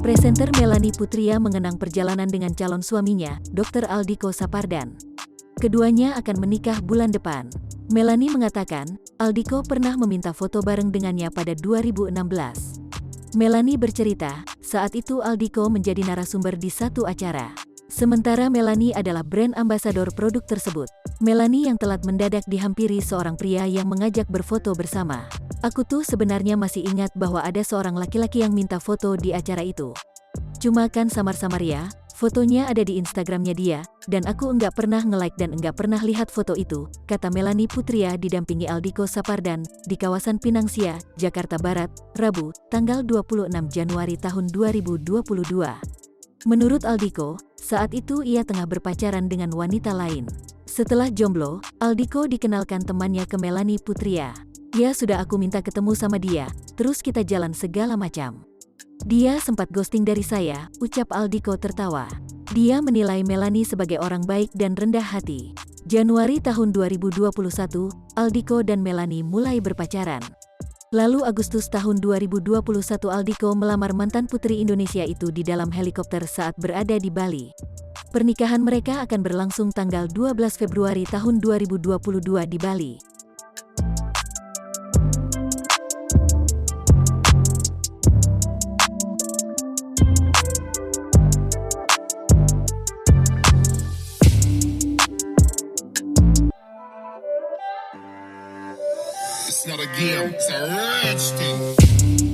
Presenter Melanie Putria mengenang perjalanan dengan calon suaminya, Dr. Aldiko Sapardan. Keduanya akan menikah bulan depan. Melanie mengatakan, Aldiko pernah meminta foto bareng dengannya pada 2016. Melanie bercerita, saat itu Aldiko menjadi narasumber di satu acara. Sementara Melanie adalah brand ambasador produk tersebut. Melanie yang telat mendadak dihampiri seorang pria yang mengajak berfoto bersama. Aku tuh sebenarnya masih ingat bahwa ada seorang laki-laki yang minta foto di acara itu. Cuma kan samar-samar ya, fotonya ada di Instagramnya dia, dan aku enggak pernah nge-like dan enggak pernah lihat foto itu, kata Melanie Putria didampingi Aldiko Sapardan, di kawasan Pinangsia, Jakarta Barat, Rabu, tanggal 26 Januari tahun 2022. Menurut Aldiko, saat itu ia tengah berpacaran dengan wanita lain. Setelah jomblo, Aldiko dikenalkan temannya ke Melanie Putria. Ya sudah aku minta ketemu sama dia, terus kita jalan segala macam. Dia sempat ghosting dari saya, ucap Aldiko tertawa. Dia menilai Melanie sebagai orang baik dan rendah hati. Januari tahun 2021, Aldiko dan Melanie mulai berpacaran. Lalu Agustus tahun 2021 Aldiko melamar mantan putri Indonesia itu di dalam helikopter saat berada di Bali. Pernikahan mereka akan berlangsung tanggal 12 Februari tahun 2022 di Bali. It's not a game, it's a rich thing.